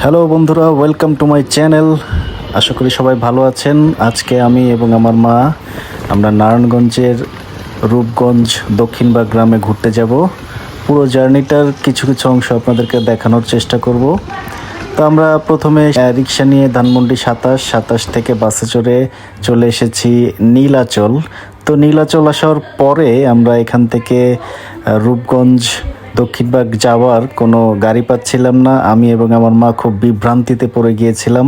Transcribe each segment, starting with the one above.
Hello বন্ধুরা, welcome to my channel. আশা করি সবাই ভালো আছেন। আজকে আমি এবং আমার মা আমরা নারায়ণগঞ্জের রূপগঞ্জ দক্ষিণবাগ গ্রামে ঘুরতে যাব। পুরো জার্নিটার কিছু কিছু অংশ আপনাদেরকে দেখানোর চেষ্টা করব। তো আমরা প্রথমে রিক্সা নিয়ে ধানমন্ডি 27 থেকে বাসে চড়ে চলে এসেছি নীলাচল। তো নীলাচল আসার পরে আমরা এখান থেকে রূপগঞ্জ দক্ষিণবাগ যাওয়ার কোনো গাড়ি পাচ্ছিলাম না। আমি এবং আমার মা খুব বিভ্রান্তিতে পড়ে গিয়েছিলাম।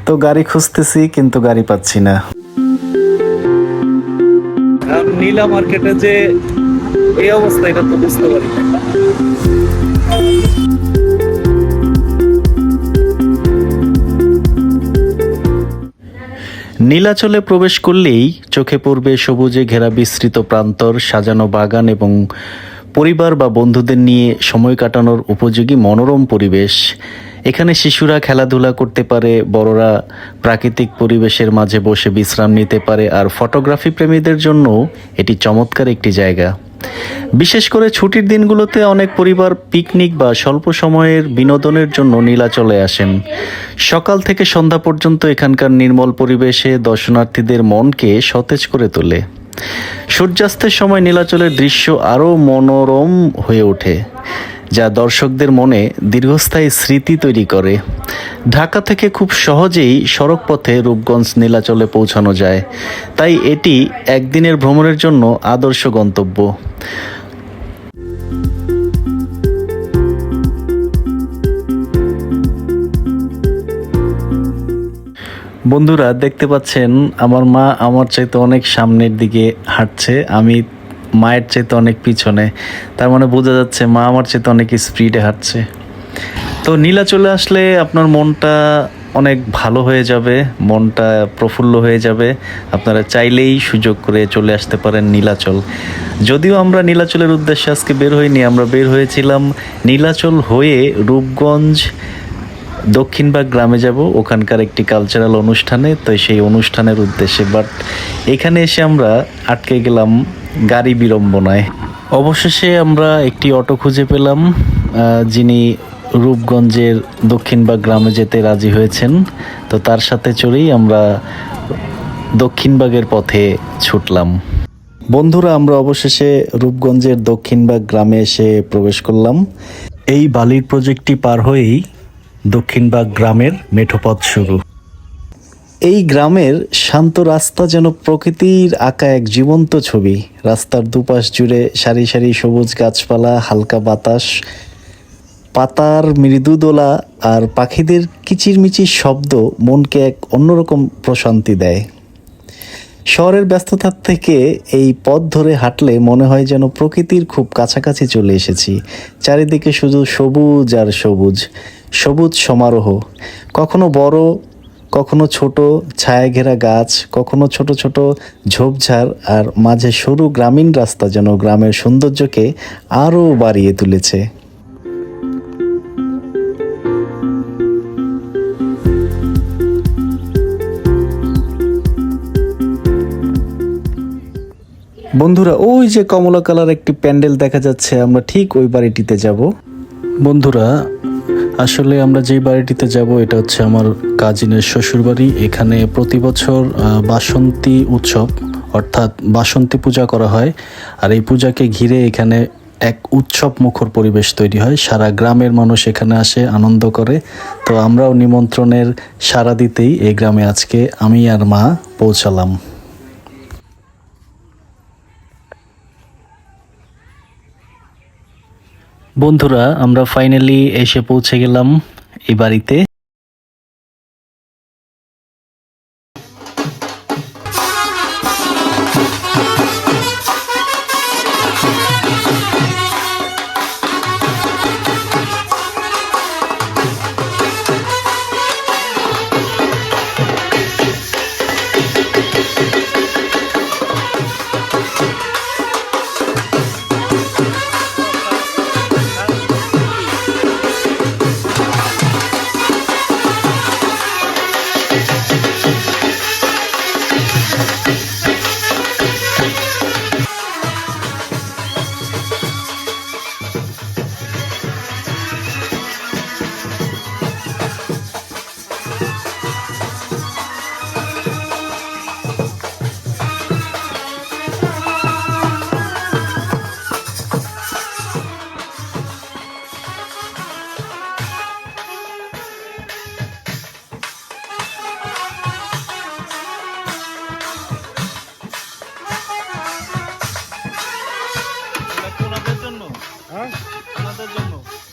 তো গাড়ি খুঁজতেছি কিন্তু গাড়ি পাচ্ছি না। নীলা মার্কেটে যে এই অবস্থা, এটা তো বুঝতে পারি না। নীলাচলে প্রবেশ করলেই চোখে পড়বে সবুজে ঘেরা বিস্তৃত প্রান্তর, সাজানো বাগান এবং পরিবার বা বন্ধুদের নিয়ে সময় কাটানোর উপযোগী মনোরম পরিবেশ। এখানে শিশুরা খেলাধুলা করতে পারে, বড়রা প্রাকৃতিক পরিবেশের মাঝে বসে বিশ্রাম নিতে পারে, আর ফটোগ্রাফি প্রেমীদের জন্য এটি চমৎকার একটি জায়গা। বিশেষ করে ছুটির দিনগুলোতে অনেক পরিবার পিকনিক বা স্বল্প সময়ের বিনোদনের জন্য নীলাচলে আসেন। সকাল থেকে সন্ধ্যা পর্যন্ত এখানকার নির্মল পরিবেশে দর্শনার্থীদের মনকে সতেজ করে তোলে। সূর্যাস্তের সময় নীলাচলের দৃশ্য আরও মনোরম হয়ে ওঠে, যা দর্শকদের মনে দীর্ঘস্থায়ী স্মৃতি তৈরি করে। ঢাকা থেকে খুব সহজেই সড়ক পথে রূপগঞ্জ নীলাচলে পৌঁছানো যায়, তাই এটি একদিনের ভ্রমণের জন্য আদর্শ গন্তব্য। বন্ধুরা, দেখতে পাচ্ছেন আমার মা আমার চাইতে অনেক সামনের দিকে হাঁটছে, আমি মায়ের চাইতে অনেক পিছনে। তার মানে বোঝা যাচ্ছে মা আমার চাইতে অনেক স্পিডে হাঁটছে। তো নীলাচলে আসলে আপনার মনটা অনেক ভালো হয়ে যাবে, মনটা প্রফুল্ল হয়ে যাবে। আপনারা চাইলেই সুযোগ করে চলে আসতে পারেন নীলাচল। যদিও আমরা নীলাচলের উদ্দেশ্যে আজকে বের হইনি, আমরা বের হয়েছিলাম নীলাচল হয়ে রূপগঞ্জ দক্ষিণবাগ গ্রামে যাব, ওখানকার একটি কালচারাল অনুষ্ঠানে। তো সেই অনুষ্ঠানের উদ্দেশ্যে, বাট এখানে এসে আমরা আটকে গেলাম গাড়ি বিড়ম্বনায়। অবশেষে আমরা একটি অটো খুঁজে পেলাম, যিনি রূপগঞ্জের দক্ষিণবাগ গ্রামে যেতে রাজি হয়েছেন। তো তার সাথে চড়েই আমরা দক্ষিণবাগের পথে ছুটলাম। বন্ধুরা, আমরা অবশেষে রূপগঞ্জের দক্ষিণবাগ গ্রামে এসে প্রবেশ করলাম। এই বালির প্রজেক্টটি পার হয়েই দক্ষিণবাগ গ্রামের মেঠোপথ শুরু। এই গ্রামের শান্ত রাস্তা যেন প্রকৃতির আঁকা এক জীবন্ত ছবি। রাস্তার দুপাশ জুড়ে সারি সারি সবুজ গাছপালা, হালকা বাতাস, পাতার মৃদু দোলা আর পাখিদের কিচিরমিচির শব্দ মনকে এক অন্যরকম প্রশান্তি দেয়। শহরের ব্যস্ততার থেকে এই পথ ধরে হাঁটলে মনে হয় যেন প্রকৃতির খুব কাছাকাছি চলে এসেছি। চারিদিকে শুধু সবুজ আর সবুজ, সবুজ সমারোহ। কখনো বড়, কখনো ছোট ছায়া ঘেরা গাছ, কখনো ছোট ছোট ঝোপঝাড়, আর মাঝে সরু গ্রামীণ রাস্তা যেন গ্রামের সৌন্দর্যকে আরও বাড়িয়ে তুলেছে। বন্ধুরা, ওই যে কমলা কালার একটি প্যান্ডেল দেখা যাচ্ছে, আমরা ঠিক ওই বাড়িটিতে যাব। বন্ধুরা, আসলে আমরা যেই বাড়িটিতে যাব এটা হচ্ছে আমার কাজিনের শ্বশুর বাড়ি। এখানে প্রতি বছর বাসন্তী উৎসব অর্থাৎ বাসন্তী পূজা করা হয়, আর এই পূজাকে ঘিরে এখানে এক উৎসব মুখর পরিবেশ তৈরি হয়। সারা গ্রামের মানুষ এখানে আসে, আনন্দ করে। তো আমরাও নিমন্ত্রণের সাড়া দিতেই এই গ্রামে আজকে আমি আর মা পৌঁছালাম। বন্ধুরা, আমরা ফাইনালি এসে পৌঁছে গেলাম এই বাড়িতে।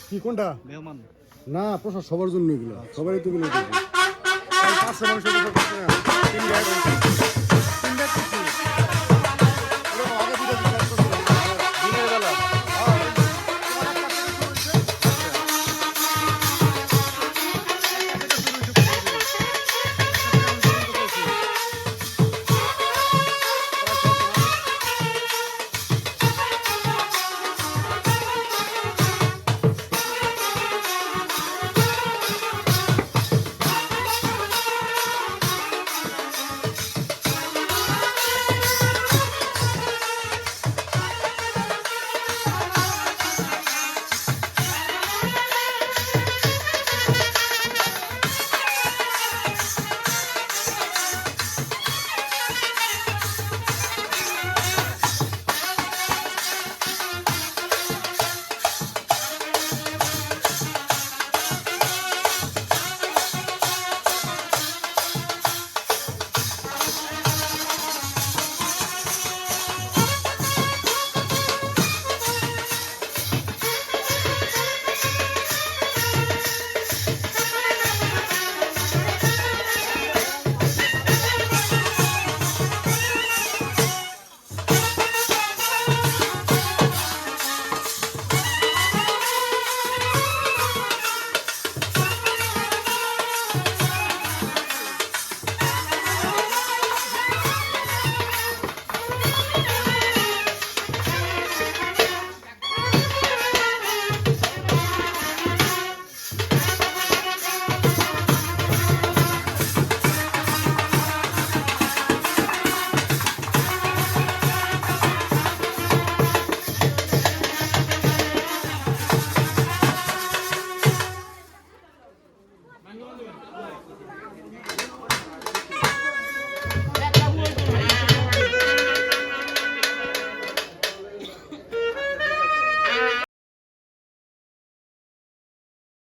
কি কোনটা মেহমান না প্রসাদ সবার জন্য এগুলো সবারই তো এগুলো 500 মানুষের প্রসাদ করছে না 3 ব্যাগ